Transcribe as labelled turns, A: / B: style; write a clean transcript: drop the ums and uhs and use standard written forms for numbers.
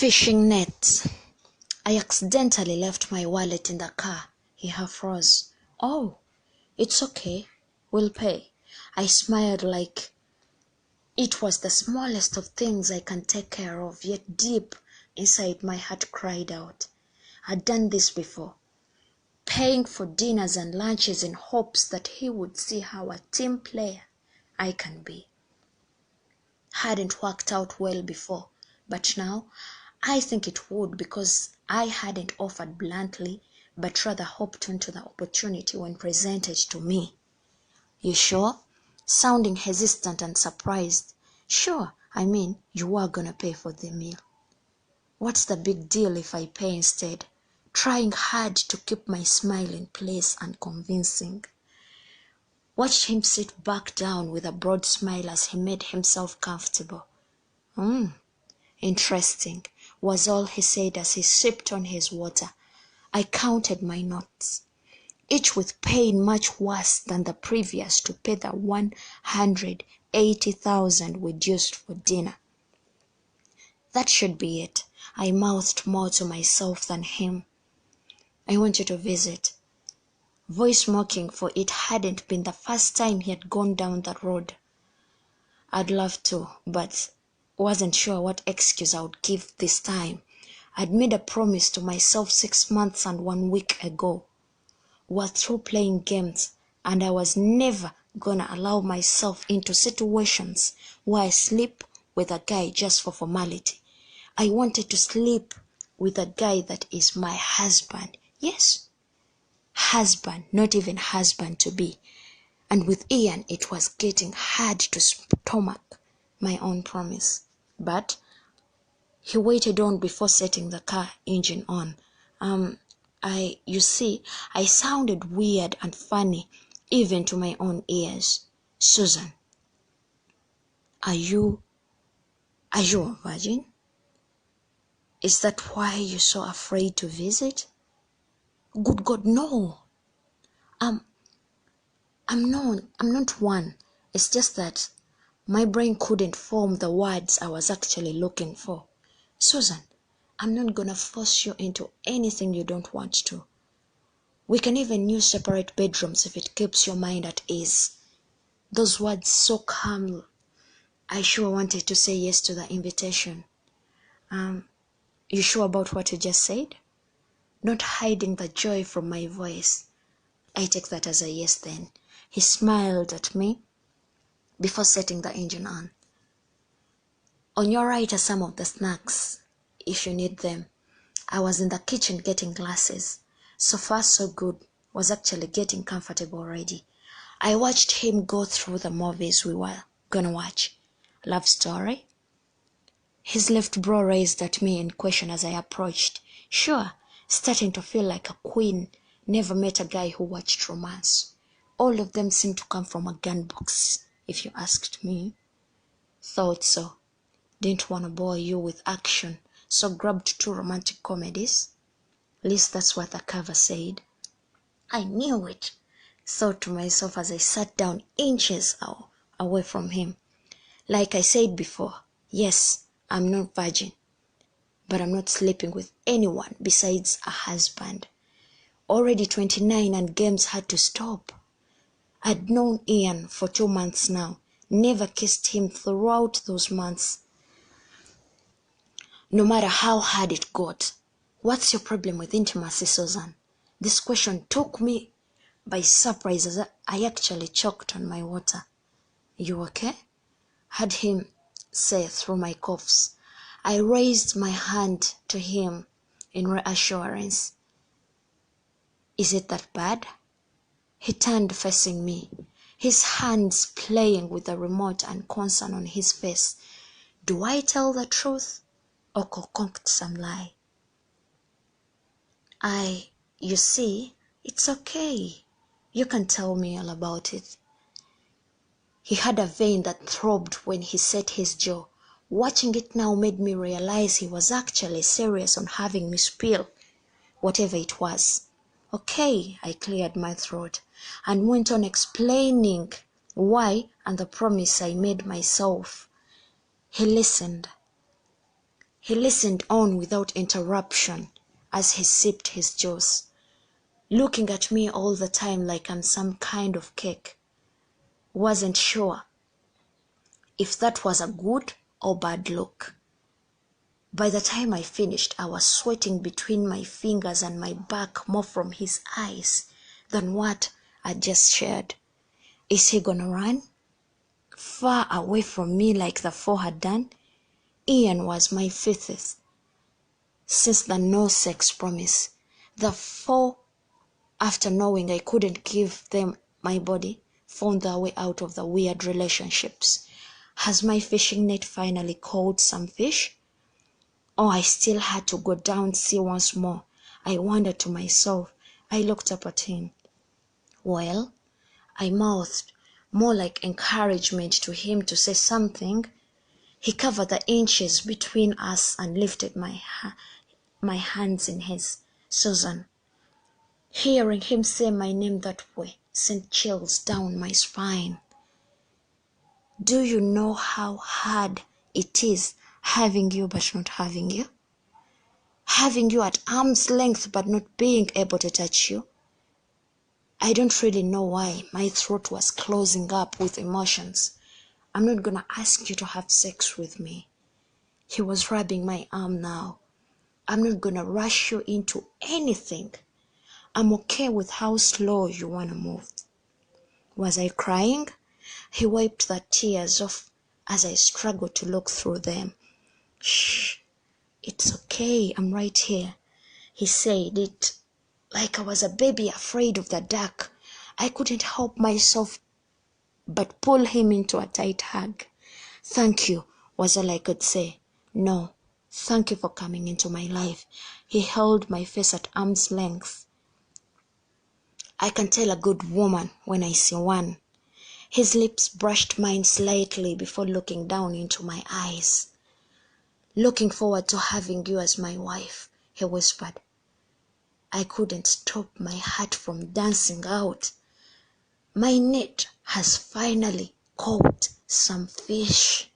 A: Fishing nets. I accidentally left my wallet in the car. He half froze. Oh, it's okay. We'll pay. I smiled like it was the smallest of things I can take care of, yet deep inside my heart cried out. I'd done this before, paying for dinners and lunches in hopes that he would see how a team player I can be. Hadn't worked out well before, but now I think it would, because I hadn't offered bluntly, but rather hoped onto the opportunity when presented to me. You sure? Sounding hesitant and surprised. Sure, you are gonna pay for the meal. What's the big deal if I pay instead? Trying hard to keep my smile in place and convincing. Watched him sit back down with a broad smile as he made himself comfortable. Interesting, was all he said as he sipped on his water. I counted my notes, each with pain much worse than the previous, to pay the 180,000 we used for dinner. That should be it, I mouthed more to myself than him. I want you to visit. Voice mocking, for it hadn't been the first time he had gone down that road. I'd love to, but wasn't sure what excuse I would give this time. I'd made a promise to myself 6 months and 1 week ago. We're through playing games, and I was never gonna allow myself into situations where I sleep with a guy just for formality. I wanted to sleep with a guy that is my husband. Yes, husband, not even husband to be. And with Ian, it was getting hard to stomach my own promise. But he waited on before setting the car engine on. I sounded weird and funny, even to my own ears. Susan, are you a virgin? Is that why you're so afraid to visit? Good God, no. I'm not one. It's just that my brain couldn't form the words I was actually looking for. Susan, I'm not gonna force you into anything you don't want to. We can even use separate bedrooms if it keeps your mind at ease. Those words so calm. I sure wanted to say yes to the invitation. You sure about what you just said? Not hiding the joy from my voice. I take that as a yes then. He smiled at me before setting the engine on. On your right are some of the snacks, if you need them. I was in the kitchen getting glasses. So far so good, was actually getting comfortable already. I watched him go through the movies we were gonna watch. Love story? His left brow raised at me in question as I approached. Sure, starting to feel like a queen. Never met a guy who watched romance. All of them seemed to come from a gun box, if you asked me. Thought so. Didn't want to bore you with action, so grabbed 2 romantic comedies. At least that's what the cover said. I knew it, thought to myself as I sat down inches away from him. Like I said before, yes, I'm not virgin, but I'm not sleeping with anyone besides a husband. Already 29 and games had to stop. I'd known Ian for 2 months now, never kissed him throughout those months, no matter how hard it got. What's your problem with intimacy, Susan? This question took me by surprise as I actually choked on my water. You okay? Heard him say through my coughs. I raised my hand to him in reassurance. Is it that bad? He turned facing me, his hands playing with the remote and concern on his face. Do I tell the truth or concoct some lie? You see, it's okay. You can tell me all about it. He had a vein that throbbed when he set his jaw. Watching it now made me realize he was actually serious on having me spill whatever it was. Okay, I cleared my throat and went on explaining why and the promise I made myself. He listened, He listened on without interruption as he sipped his juice, looking at me all the time like I'm some kind of cake. Wasn't sure if that was a good or bad look. By the time I finished, I was sweating between my fingers and my back more from his eyes than what I just shared. Is he gonna run far away from me like the four had done? Ian was my fifth since the no sex promise. The four, after knowing I couldn't give them my body, found their way out of the weird relationships. Has my fishing net finally caught some fish? Oh, I still had to go down sea once more. I wondered to myself. I looked up at him. Well, I mouthed, more like encouragement to him to say something. He covered the inches between us and lifted my hands in his. Susan. Hearing him say my name that way sent chills down my spine. Do you know how hard it is having you but not having you? Having you at arm's length but not being able to touch you? I don't really know why. My throat was closing up with emotions. I'm not gonna ask you to have sex with me. He was rubbing my arm now. I'm not gonna rush you into anything. I'm okay with how slow you wanna move. Was I crying? He wiped the tears off as I struggled to look through them. Shh, it's okay, I'm right here. He said it like I was a baby afraid of the dark. I couldn't help myself but pull him into a tight hug. Thank you was all I could say. No, thank you for coming into my life. He held my face at arm's length. I can tell a good woman when I see one. His lips brushed mine slightly before looking down into my eyes. Looking forward to having you as my wife, he whispered. I couldn't stop my heart from dancing out. My net has finally caught some fish.